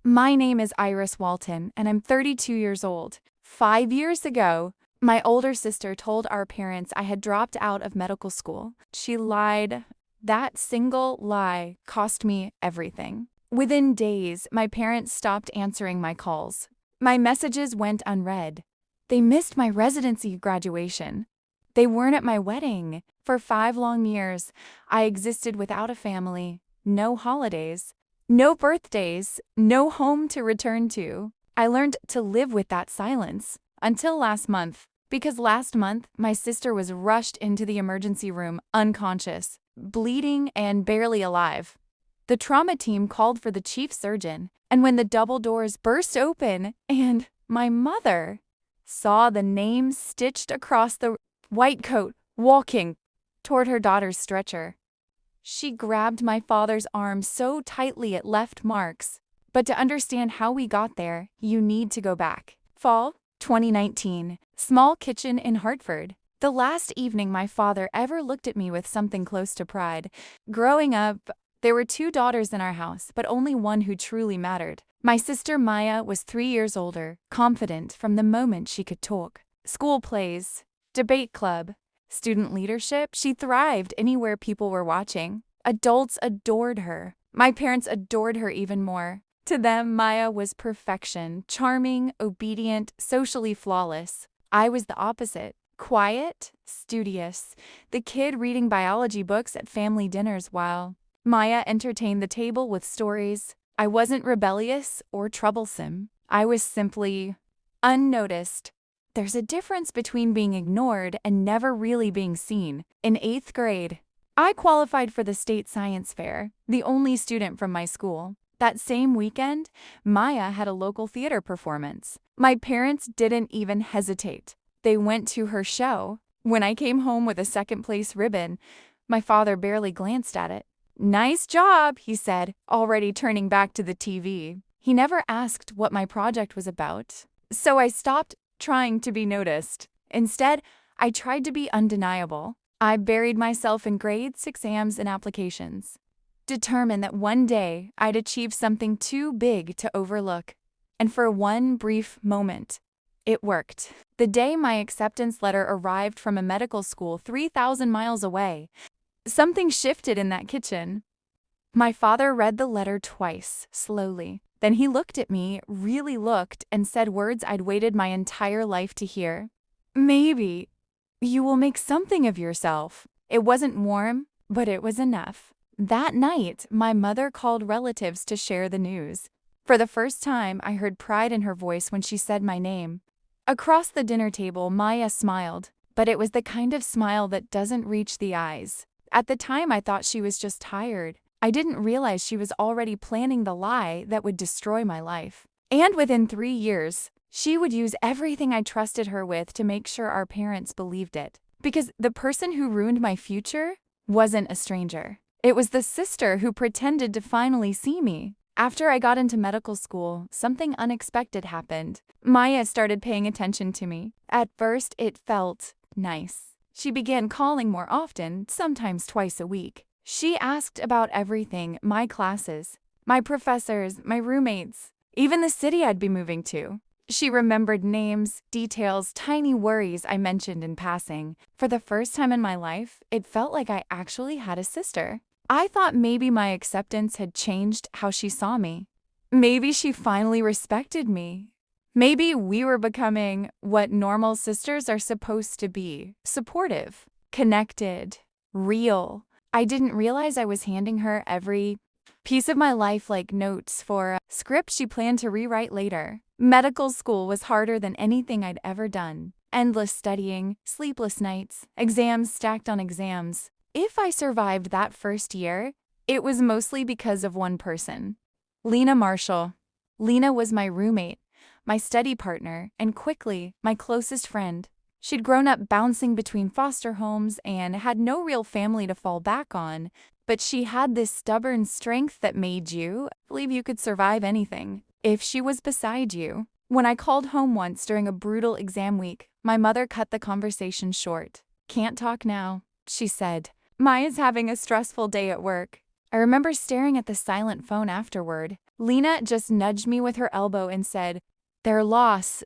My name is Iris Walton, and I'm 32 years old. 5 years ago, my older sister told our parents I had dropped out of medical school. She lied. That single lie cost me everything. Within days, my parents stopped answering my calls. My messages went unread. They missed my residency graduation. They weren't at my wedding. For 5 long years, I existed without a family, no holidays, no birthdays, no home to return to. I learned to live with that silence until last month, because last month my sister was rushed into the emergency room unconscious, bleeding and barely alive. The trauma team called for the chief surgeon, and when the double doors burst open and my mother saw the name stitched across the white coat walking toward her daughter's stretcher, she grabbed my father's arm so tightly it left marks. But to understand how we got there, you need to go back. Fall 2019, small kitchen in Hartford. The last evening my father ever looked at me with something close to pride. Growing up, there were two daughters in our house, but only one who truly mattered. My sister Maya was 3 years older, confident from the moment she could talk. School plays, debate club, student leadership, she thrived anywhere people were watching. Adults adored her. My parents adored her even more. To them, Maya was perfection, charming, obedient, socially flawless. I was the opposite. Quiet, studious, the kid reading biology books at family dinners while Maya entertained the table with stories. I wasn't rebellious or troublesome. I was simply unnoticed. There's a difference between being ignored and never really being seen. In 8th grade, I qualified for the state science fair, the only student from my school. That same weekend, Maya had a local theater performance. My parents didn't even hesitate. They went to her show. When I came home with a second-place ribbon, my father barely glanced at it. "Nice job," he said, already turning back to the TV. He never asked what my project was about, so I stopped trying to be noticed. Instead, I tried to be undeniable. I buried myself in grades, exams, and applications, determined that one day I'd achieve something too big to overlook. And for one brief moment, it worked. The day my acceptance letter arrived from a medical school 3,000 miles away, something shifted in that kitchen. My father read the letter twice, slowly. Then he looked at me, really looked, and said words I'd waited my entire life to hear. "Maybe you will make something of yourself." It wasn't warm, but it was enough. That night, my mother called relatives to share the news. For the first time, I heard pride in her voice when she said my name. Across the dinner table, Maya smiled, but it was the kind of smile that doesn't reach the eyes. At the time, I thought she was just tired. I didn't realize she was already planning the lie that would destroy my life. And within 3 years, she would use everything I trusted her with to make sure our parents believed it. Because the person who ruined my future wasn't a stranger. It was the sister who pretended to finally see me. After I got into medical school, something unexpected happened. Maya started paying attention to me. At first, it felt nice. She began calling more often, sometimes twice a week. She asked about everything, my classes, my professors, my roommates, even the city I'd be moving to. She remembered names, details, tiny worries I mentioned in passing. For the first time in my life, it felt like I actually had a sister. I thought maybe my acceptance had changed how she saw me. Maybe she finally respected me. Maybe we were becoming what normal sisters are supposed to be: supportive, connected, real. I didn't realize I was handing her every piece of my life like notes for a script she planned to rewrite later. Medical school was harder than anything I'd ever done. Endless studying, sleepless nights, exams stacked on exams. If I survived that first year, it was mostly because of one person: Lena Marshall. Lena was my roommate, my study partner, and quickly, my closest friend. She'd grown up bouncing between foster homes and had no real family to fall back on, but she had this stubborn strength that made you believe you could survive anything if she was beside you. When I called home once during a brutal exam week, my mother cut the conversation short. "Can't talk now," she said. "Maya's having a stressful day at work." I remember staring at the silent phone afterward, Lena just nudged me with her elbow and said, "Their loss.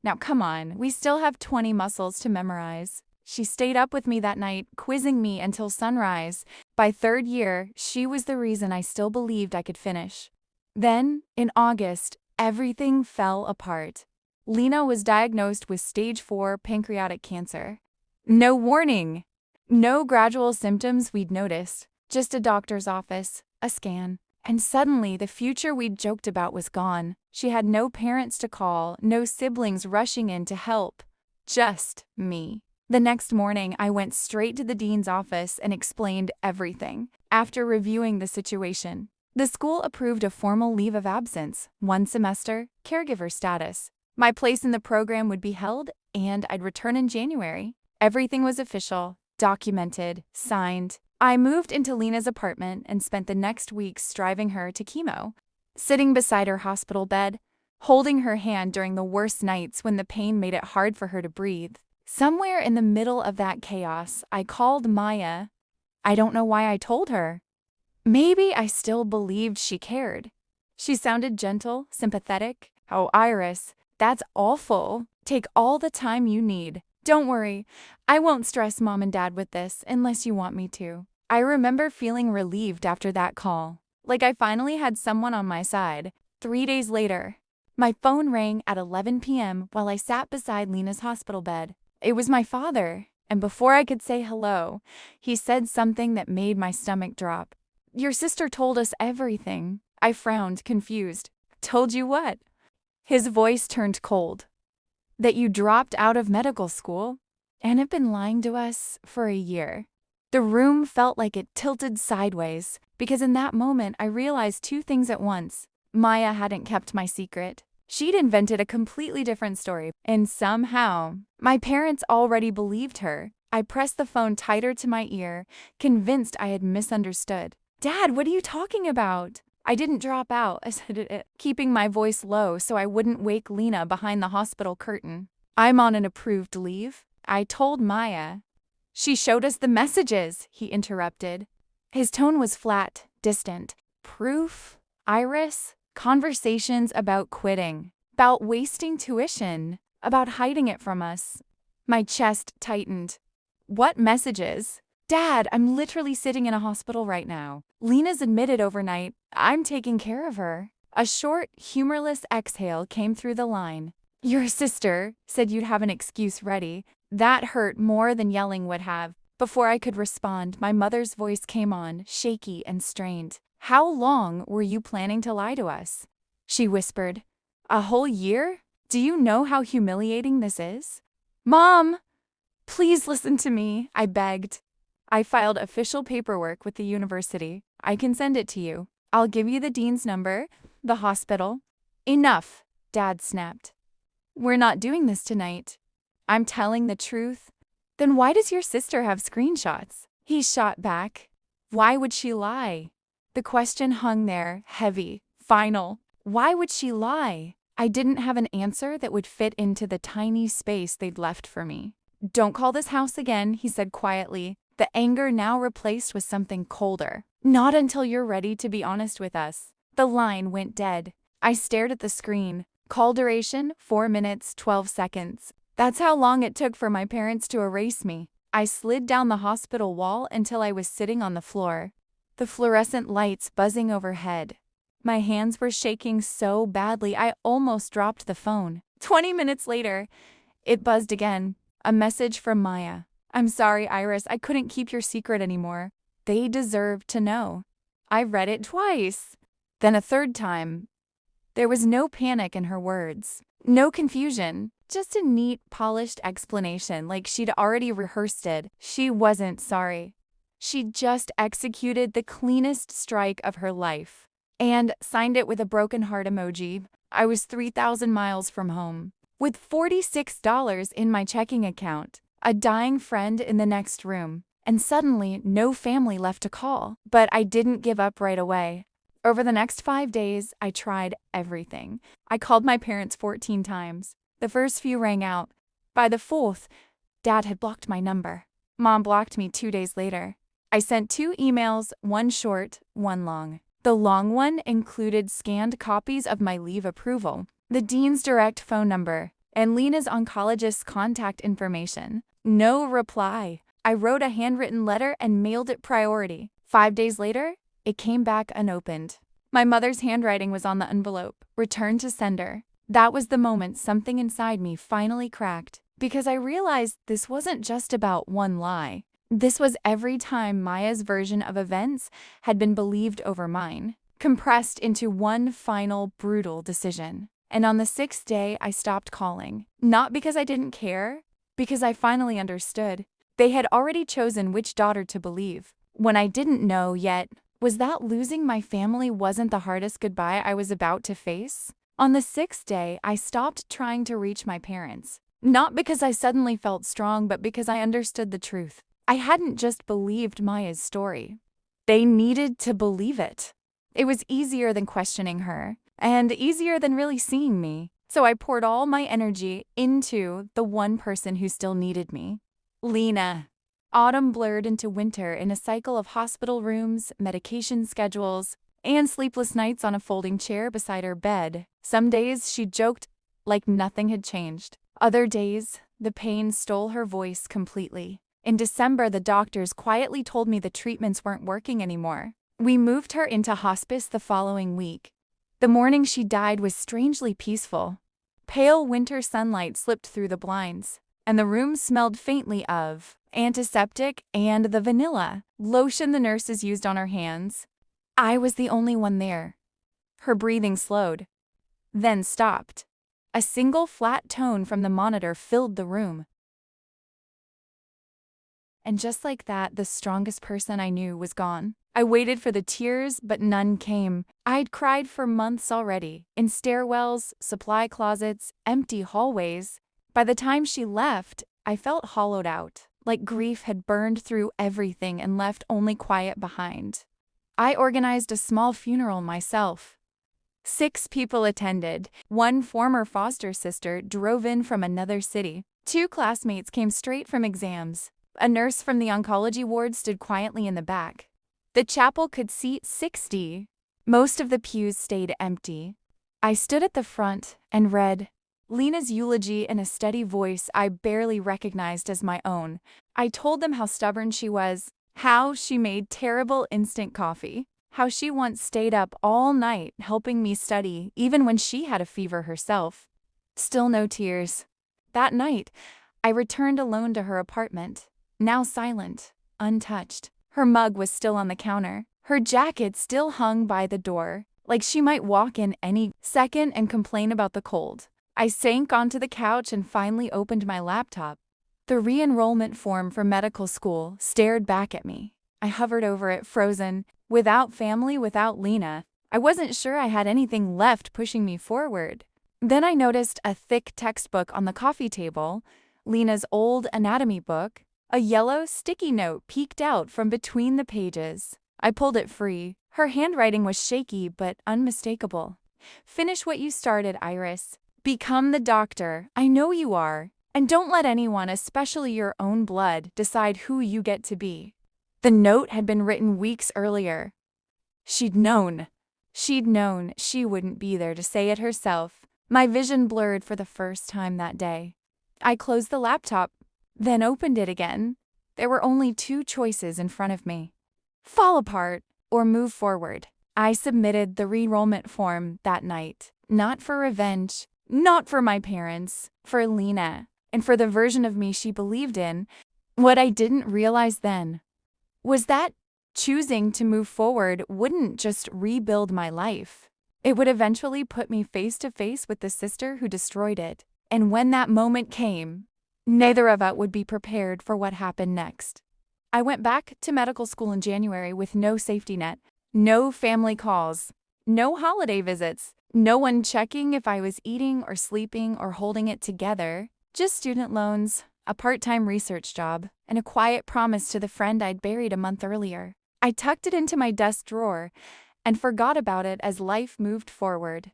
Now come on, we still have 20 muscles to memorize." She stayed up with me that night, quizzing me until sunrise. By third year, she was the reason I still believed I could finish. Then, in August, everything fell apart. Lena was diagnosed with stage 4 pancreatic cancer. No warning! No gradual symptoms we'd noticed, just a doctor's office, a scan. And suddenly, the future we'd joked about was gone. She had no parents to call, no siblings rushing in to help. Just me. The next morning, I went straight to the dean's office and explained everything. After reviewing the situation, the school approved a formal leave of absence, 1 semester, caregiver status. My place in the program would be held, and I'd return in January. Everything was official, documented, signed. I moved into Lena's apartment and spent the next weeks driving her to chemo, sitting beside her hospital bed, holding her hand during the worst nights when the pain made it hard for her to breathe. Somewhere in the middle of that chaos, I called Maya. I don't know why I told her. Maybe I still believed she cared. She sounded gentle, sympathetic. "Oh, Iris, that's awful. Take all the time you need. Don't worry, I won't stress Mom and Dad with this unless you want me to." I remember feeling relieved after that call, like I finally had someone on my side. 3 days later, my phone rang at 11 p.m. while I sat beside Lena's hospital bed. It was my father, and before I could say hello, he said something that made my stomach drop. "Your sister told us everything." I frowned, confused. "Told you what?" His voice turned cold. "That you dropped out of medical school and have been lying to us for a year." The room felt like it tilted sideways, because in that moment I realized 2 things at once. Maya hadn't kept my secret. She'd invented a completely different story, and somehow, my parents already believed her. I pressed the phone tighter to my ear, convinced I had misunderstood. "Dad, what are you talking about?" "I didn't drop out," I said it, keeping my voice low so I wouldn't wake Lena behind the hospital curtain. "I'm on an approved leave," I told Maya. "She showed us the messages," he interrupted. His tone was flat, distant. "Proof? Iris? Conversations about quitting, about wasting tuition, about hiding it from us." My chest tightened. "What messages?" "Dad, I'm literally sitting in a hospital right now. Lena's admitted overnight. I'm taking care of her." A short, humorless exhale came through the line. "Your sister said you'd have an excuse ready." That hurt more than yelling would have. Before I could respond, my mother's voice came on, shaky and strained. "How long were you planning to lie to us?" She whispered. "A whole year? Do you know how humiliating this is?" "Mom, please listen to me," I begged. "I filed official paperwork with the university. I can send it to you. I'll give you the dean's number, the hospital." "Enough," Dad snapped. "We're not doing this tonight. I'm telling the truth." "Then why does your sister have screenshots?" He shot back. "Why would she lie?" The question hung there, heavy, final. Why would she lie? I didn't have an answer that would fit into the tiny space they'd left for me. "Don't call this house again," he said quietly, the anger now replaced with something colder. "Not until you're ready to be honest with us." The line went dead. I stared at the screen. Call duration, 4 minutes, 12 seconds. That's how long it took for my parents to erase me. I slid down the hospital wall until I was sitting on the floor, the fluorescent lights buzzing overhead. My hands were shaking so badly I almost dropped the phone. 20 minutes later, it buzzed again. A message from Maya. "I'm sorry, Iris, I couldn't keep your secret anymore. They deserve to know." I read it twice. Then a third time. There was no panic in her words. No confusion. Just a neat, polished explanation like she'd already rehearsed it. She wasn't sorry. She'd just executed the cleanest strike of her life. And signed it with a broken heart emoji. I was 3,000 miles from home, with $46 in my checking account, a dying friend in the next room, and suddenly no family left to call. But I didn't give up right away. Over the next 5 days, I tried everything. I called my parents 14 times. The first few rang out. By the 4th, Dad had blocked my number. Mom blocked me 2 days later. I sent 2 emails, one short, one long. The long one included scanned copies of my leave approval, the dean's direct phone number, and Lena's oncologist's contact information. No reply. I wrote a handwritten letter and mailed it priority. 5 days later, it came back unopened. My mother's handwriting was on the envelope, returned to sender. That was the moment something inside me finally cracked, because I realized this wasn't just about one lie. This was every time Maya's version of events had been believed over mine, compressed into one final brutal decision. And on the 6th day, I stopped calling. Not because I didn't care, because I finally understood. They had already chosen which daughter to believe. When I didn't know yet, was that losing my family wasn't the hardest goodbye I was about to face? On the 6th day, I stopped trying to reach my parents. Not because I suddenly felt strong, but because I understood the truth. I hadn't just believed Maya's story. They needed to believe it. It was easier than questioning her, and easier than really seeing me. So I poured all my energy into the one person who still needed me. Lena. Autumn blurred into winter in a cycle of hospital rooms, medication schedules, and sleepless nights on a folding chair beside her bed. Some days she joked like nothing had changed. Other days, the pain stole her voice completely. In December, the doctors quietly told me the treatments weren't working anymore. We moved her into hospice the following week. The morning she died was strangely peaceful. Pale winter sunlight slipped through the blinds, and the room smelled faintly of antiseptic and the vanilla lotion the nurses used on her hands. I was the only one there. Her breathing slowed, then stopped. A single flat tone from the monitor filled the room. And just like that, the strongest person I knew was gone. I waited for the tears, but none came. I'd cried for months already, in stairwells, supply closets, empty hallways. By the time she left, I felt hollowed out, like grief had burned through everything and left only quiet behind. I organized a small funeral myself. 6 people attended. One former foster sister drove in from another city. 2 classmates came straight from exams. A nurse from the oncology ward stood quietly in the back. The chapel could seat 60. Most of the pews stayed empty. I stood at the front and read Lena's eulogy in a steady voice I barely recognized as my own. I told them how stubborn she was, how she made terrible instant coffee, how she once stayed up all night helping me study even when she had a fever herself. Still no tears. That night, I returned alone to her apartment. Now silent, untouched. Her mug was still on the counter. Her jacket still hung by the door, like she might walk in any second and complain about the cold. I sank onto the couch and finally opened my laptop. The re-enrollment form for medical school stared back at me. I hovered over it, frozen. Without family, without Lena, I wasn't sure I had anything left pushing me forward. Then I noticed a thick textbook on the coffee table, Lena's old anatomy book. A yellow sticky note peeked out from between the pages. I pulled it free. Her handwriting was shaky but unmistakable. Finish what you started, Iris. Become the doctor I know you are. And don't let anyone, especially your own blood, decide who you get to be. The note had been written weeks earlier. She'd known. She'd known she wouldn't be there to say it herself. My vision blurred for the first time that day. I closed the laptop, then opened it again. There were only 2 choices in front of me. Fall apart or move forward. I submitted the re-enrollment form that night. Not for revenge, not for my parents, for Lena, and for the version of me she believed in. What I didn't realize then was that choosing to move forward wouldn't just rebuild my life. It would eventually put me face to face with the sister who destroyed it. And when that moment came, neither of us would be prepared for what happened next. I went back to medical school in January with no safety net, no family calls, no holiday visits, no one checking if I was eating or sleeping or holding it together, just student loans, a part-time research job, and a quiet promise to the friend I'd buried a month earlier. I tucked it into my desk drawer and forgot about it as life moved forward.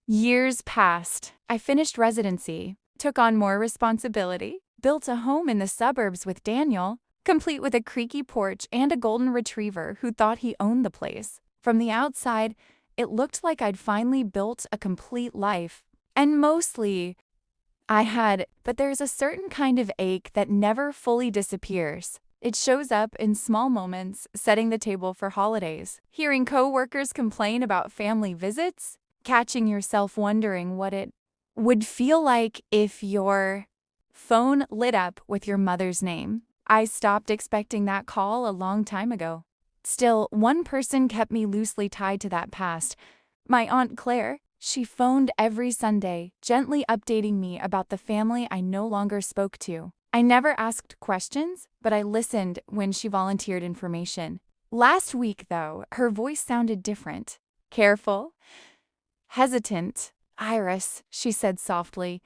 Years passed. I finished residency, took on more responsibility, built a home in the suburbs with Daniel, complete with a creaky porch and a golden retriever who thought he owned the place. From the outside, it looked like I'd finally built a complete life. And mostly, but there's a certain kind of ache that never fully disappears. It shows up in small moments, setting the table for holidays, hearing coworkers complain about family visits, catching yourself wondering what it would feel like if your phone lit up with your mother's name. I stopped expecting that call a long time ago. Still, one person kept me loosely tied to that past. My Aunt Claire. She phoned every Sunday, gently updating me about the family I no longer spoke to. I never asked questions, but I listened when she volunteered information. Last week, though, her voice sounded different. Careful, hesitant. "Iris," she said softly,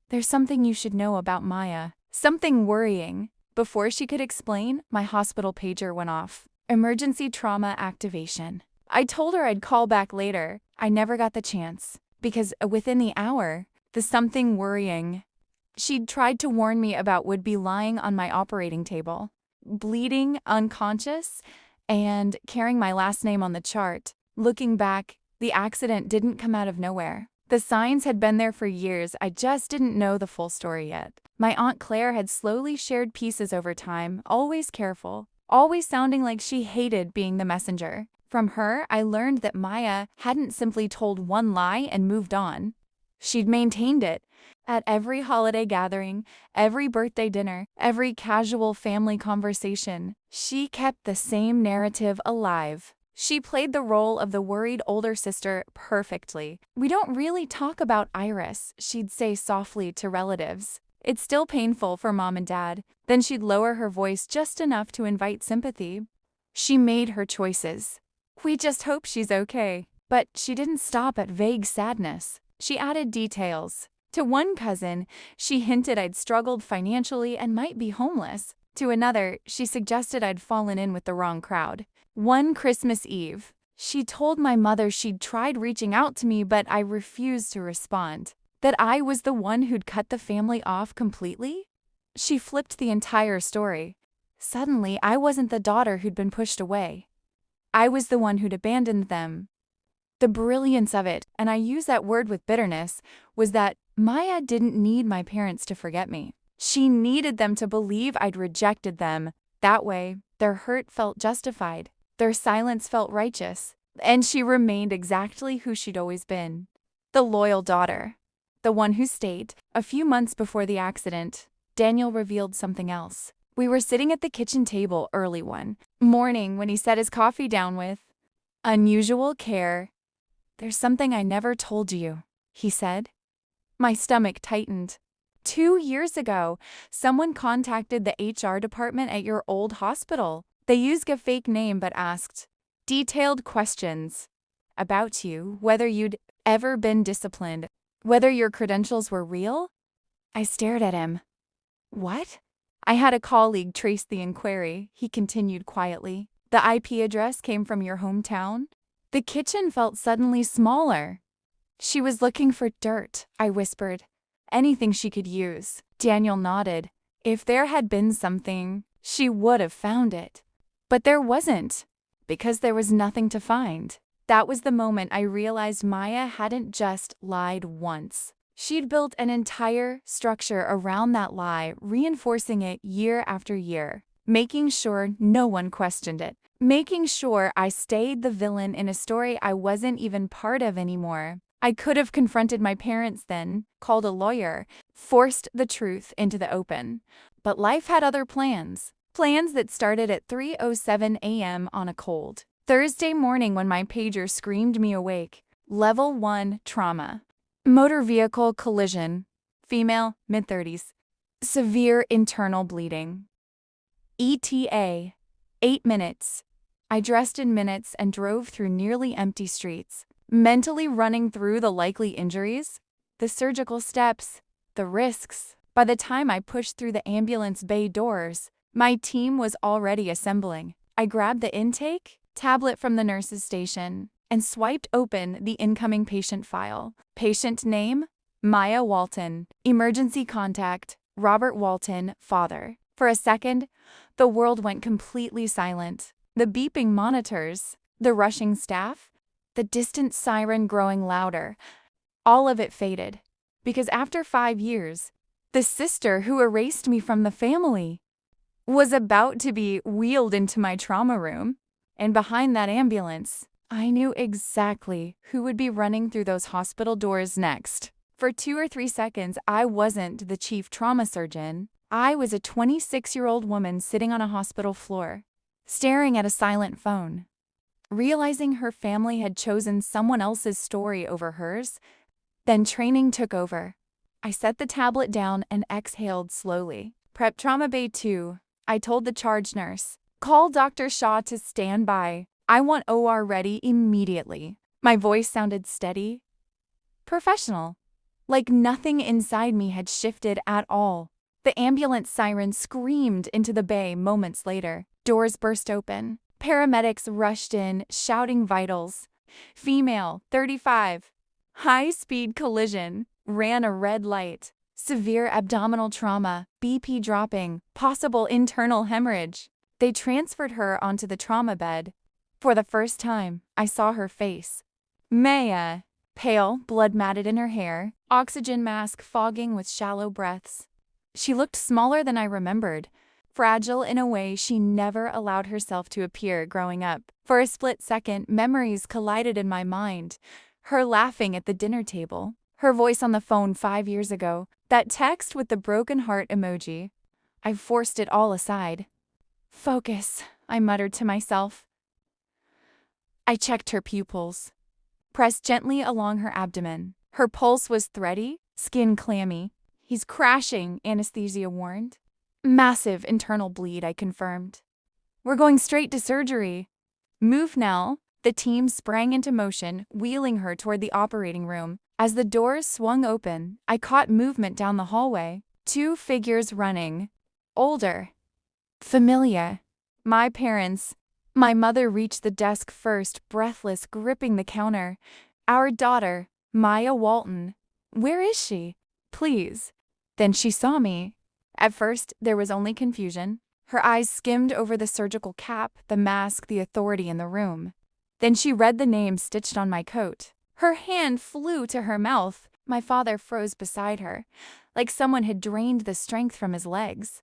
"there's something you should know about Maya. Something worrying." Before she could explain, my hospital pager went off. Emergency trauma activation. I told her I'd call back later. I never got the chance, because within the hour, the something worrying she'd tried to warn me about would be lying on my operating table, bleeding, unconscious, and carrying my last name on the chart. Looking back, the accident didn't come out of nowhere. The signs had been there for years, I just didn't know the full story yet. My Aunt Claire had slowly shared pieces over time, always careful, always sounding like she hated being the messenger. From her, I learned that Maya hadn't simply told one lie and moved on. She'd maintained it. At every holiday gathering, every birthday dinner, every casual family conversation, she kept the same narrative alive. She played the role of the worried older sister perfectly. "We don't really talk about Iris," she'd say softly to relatives. "It's still painful for Mom and Dad." Then she'd lower her voice just enough to invite sympathy. She made her choices. "We just hope she's okay." But she didn't stop at vague sadness. She added details. To one cousin, she hinted I'd struggled financially and might be homeless. To another, she suggested I'd fallen in with the wrong crowd. One Christmas Eve, she told my mother she'd tried reaching out to me, but I refused to respond. That I was the one who'd cut the family off completely? She flipped the entire story. Suddenly, I wasn't the daughter who'd been pushed away. I was the one who'd abandoned them. The brilliance of it, and I use that word with bitterness, was that Maya didn't need my parents to forget me. She needed them to believe I'd rejected them. That way, their hurt felt justified. Their silence felt righteous. And she remained exactly who she'd always been. The loyal daughter. The one who stayed. A few months before the accident, Daniel revealed something else. We were sitting at the kitchen table early one morning when he set his coffee down with unusual care. "There's something I never told you," he said. My stomach tightened. 2 years ago, someone contacted the HR department at your old hospital. They used a fake name but asked detailed questions about you, whether you'd ever been disciplined, whether your credentials were real. I stared at him. "What?" "I had a colleague trace the inquiry," he continued quietly. "The IP address came from your hometown." The kitchen felt suddenly smaller. "She was looking for dirt," I whispered. "Anything she could use." Daniel nodded. "If there had been something, she would have found it." But there wasn't, because there was nothing to find. That was the moment I realized Maya hadn't just lied once. She'd built an entire structure around that lie, reinforcing it year after year, making sure no one questioned it, making sure I stayed the villain in a story I wasn't even part of anymore. I could have confronted my parents then, called a lawyer, forced the truth into the open. But life had other plans. Plans that started at 3:07 a.m. on a cold Thursday morning when my pager screamed me awake. Level 1 trauma. Motor vehicle collision. Female, mid-30s. Severe internal bleeding. ETA. 8 minutes. I dressed in minutes and drove through nearly empty streets, mentally running through the likely injuries, the surgical steps, the risks. By the time I pushed through the ambulance bay doors, my team was already assembling. I grabbed the intake tablet from the nurse's station and swiped open the incoming patient file. Patient name, Maya Walton. Emergency contact, Robert Walton, father. For a second, the world went completely silent. The beeping monitors, the rushing staff, the distant siren growing louder. All of it faded, because after 5 years, the sister who erased me from the family was about to be wheeled into my trauma room. And behind that ambulance, I knew exactly who would be running through those hospital doors next. For 2 or 3 seconds, I wasn't the chief trauma surgeon. I was a 26-year-old woman sitting on a hospital floor, staring at a silent phone. Realizing her family had chosen someone else's story over hers, then training took over. I set the tablet down and exhaled slowly. Prep Trauma Bay 2, I told the charge nurse. Call Dr. Shaw to stand by. I want OR ready immediately. My voice sounded steady, professional, like nothing inside me had shifted at all. The ambulance siren screamed into the bay moments later. Doors burst open. Paramedics rushed in, shouting vitals. Female, 35. High-speed collision. Ran a red light. Severe abdominal trauma. BP dropping. Possible internal hemorrhage. They transferred her onto the trauma bed. For the first time, I saw her face. Maya. Pale, blood matted in her hair. Oxygen mask fogging with shallow breaths. She looked smaller than I remembered. Fragile in a way she never allowed herself to appear growing up. For a split second, memories collided in my mind. Her laughing at the dinner table. Her voice on the phone 5 years ago. That text with the broken heart emoji. I forced it all aside. Focus, I muttered to myself. I checked her pupils. Pressed gently along her abdomen. Her pulse was thready, skin clammy. He's crashing, anesthesia warned. Massive internal bleed, I confirmed. We're going straight to surgery. Move now. The team sprang into motion, wheeling her toward the operating room. As the doors swung open, I caught movement down the hallway. 2 figures running. Older. Familiar. My parents. My mother reached the desk first, breathless, gripping the counter. Our daughter, Maya Walton. Where is she? Please. Then she saw me. At first, there was only confusion. Her eyes skimmed over the surgical cap, the mask, the authority in the room. Then she read the name stitched on my coat. Her hand flew to her mouth. My father froze beside her, like someone had drained the strength from his legs.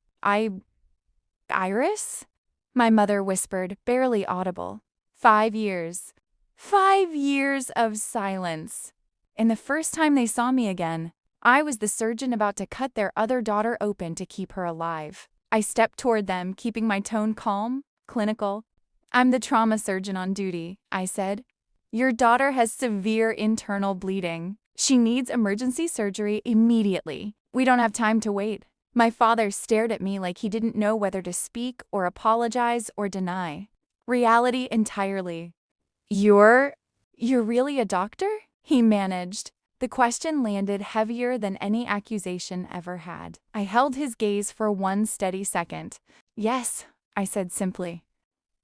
Iris? My mother whispered, barely audible. 5 years. 5 years of silence. And the first time they saw me again, I was the surgeon about to cut their other daughter open to keep her alive. I stepped toward them, keeping my tone calm, clinical. I'm the trauma surgeon on duty, I said. Your daughter has severe internal bleeding. She needs emergency surgery immediately. We don't have time to wait. My father stared at me like he didn't know whether to speak or apologize or deny. Reality entirely. You're really a doctor? He managed. The question landed heavier than any accusation ever had. I held his gaze for 1 steady second. Yes, I said simply.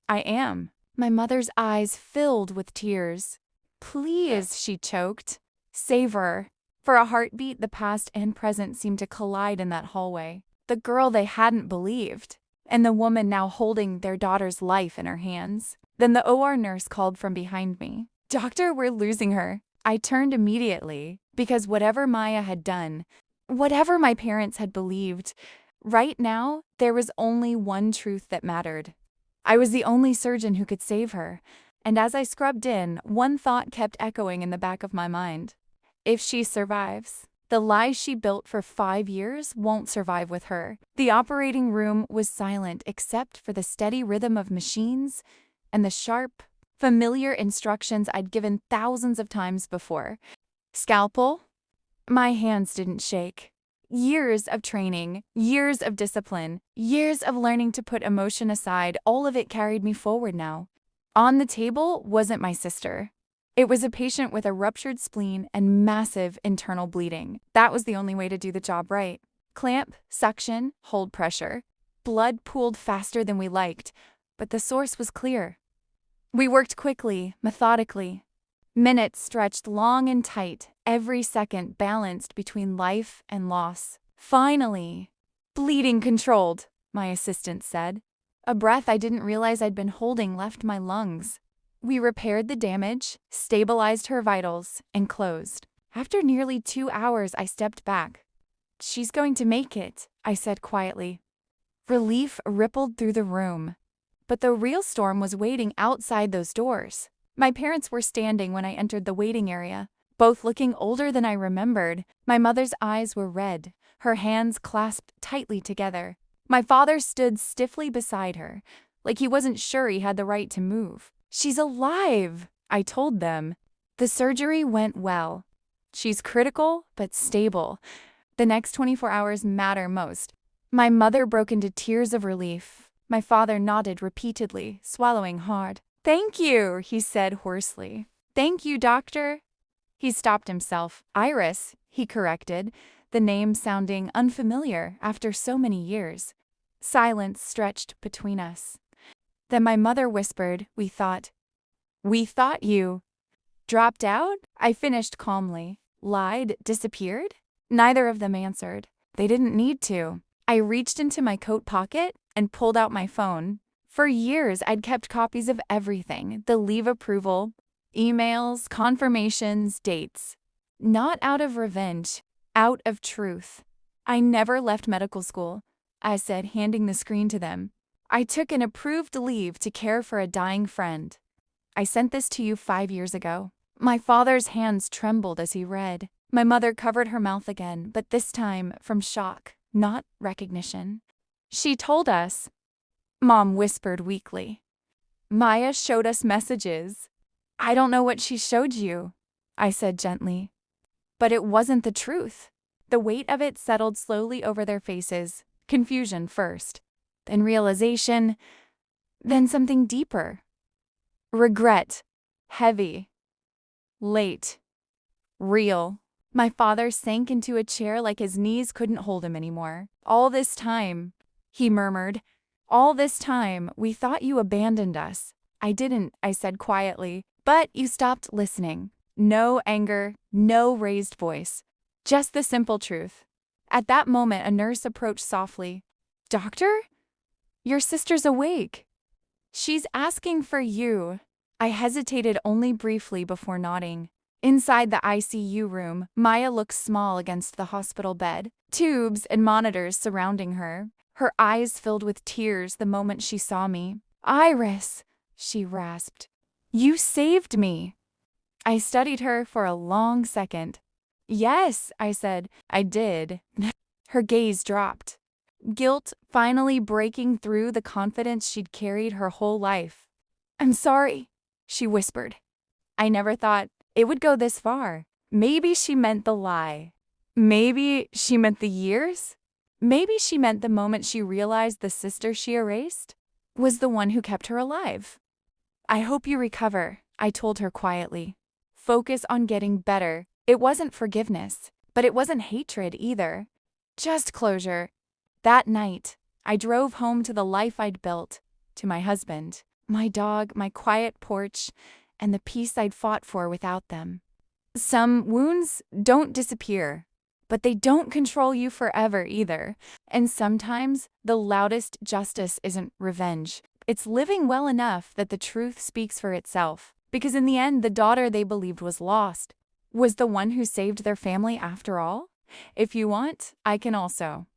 I am. My mother's eyes filled with tears. Please, she choked. Save her. For a heartbeat, the past and present seemed to collide in that hallway. The girl they hadn't believed, and the woman now holding their daughter's life in her hands. Then the OR nurse called from behind me. Doctor, we're losing her. I turned immediately, because whatever Maya had done, whatever my parents had believed, right now, there was only one truth that mattered. I was the only surgeon who could save her, and as I scrubbed in, one thought kept echoing in the back of my mind. If she survives, the lies she built for 5 years won't survive with her. The operating room was silent except for the steady rhythm of machines and the sharp, familiar instructions I'd given thousands of times before. Scalpel? My hands didn't shake. Years of training, years of discipline, years of learning to put emotion aside, all of it carried me forward now. On the table wasn't my sister. It was a patient with a ruptured spleen and massive internal bleeding. That was the only way to do the job right. Clamp, suction, hold pressure. Blood pooled faster than we liked, but the source was clear. We worked quickly, methodically. Minutes stretched long and tight, every second balanced between life and loss. Finally, bleeding controlled, my assistant said. A breath I didn't realize I'd been holding left my lungs. We repaired the damage, stabilized her vitals, and closed. After nearly 2 hours, I stepped back. "She's going to make it," I said quietly. Relief rippled through the room. But the real storm was waiting outside those doors. My parents were standing when I entered the waiting area, both looking older than I remembered. My mother's eyes were red, her hands clasped tightly together. My father stood stiffly beside her, like he wasn't sure he had the right to move. "She's alive," I told them. "The surgery went well. She's critical but stable. The next 24 hours matter most." My mother broke into tears of relief. My father nodded repeatedly, swallowing hard. "Thank you," he said hoarsely. "Thank you, doctor." He stopped himself. "Iris," he corrected, the name sounding unfamiliar after so many years. Silence stretched between us. Then my mother whispered, "We thought you dropped out?" I finished calmly. "Lied, disappeared?" Neither of them answered. They didn't need to. I reached into my coat pocket and pulled out my phone. For years, I'd kept copies of everything: the leave approval, emails, confirmations, dates. Not out of revenge, out of truth. "I never left medical school," I said, handing the screen to them. "I took an approved leave to care for a dying friend. I sent this to you 5 years ago." My father's hands trembled as he read. My mother covered her mouth again, but this time from shock, not recognition. "She told us," Mom whispered weakly. "Maya showed us messages." "I don't know what she showed you," I said gently. But it wasn't the truth. The weight of it settled slowly over their faces. Confusion first, then realization, then something deeper. Regret. Heavy. Late. Real. My father sank into a chair like his knees couldn't hold him anymore. "All this time," he murmured, "all this time, we thought you abandoned us." "I didn't," I said quietly, "but you stopped listening." No anger, no raised voice. Just the simple truth. At that moment, a nurse approached softly. "Doctor? Your sister's awake." "She's asking for you." I hesitated only briefly before nodding. Inside the ICU room, Maya looked small against the hospital bed, tubes and monitors surrounding her. Her eyes filled with tears the moment she saw me. "Iris," she rasped, "you saved me." I studied her for a long second. "Yes," I said, "I did." Her gaze dropped. Guilt finally breaking through the confidence she'd carried her whole life. "I'm sorry," she whispered. I never thought it would go this far. Maybe she meant the lie. Maybe she meant the years. Maybe she meant the moment she realized the sister she erased was the one who kept her alive. "I hope you recover," I told her quietly. "Focus on getting better." It wasn't forgiveness, but it wasn't hatred either. Just closure. That night, I drove home to the life I'd built, to my husband, my dog, my quiet porch, and the peace I'd fought for without them. Some wounds don't disappear, but they don't control you forever either. And sometimes the loudest justice isn't revenge. It's living well enough that the truth speaks for itself. Because in the end, the daughter they believed was lost was the one who saved their family after all. If you want, I can also.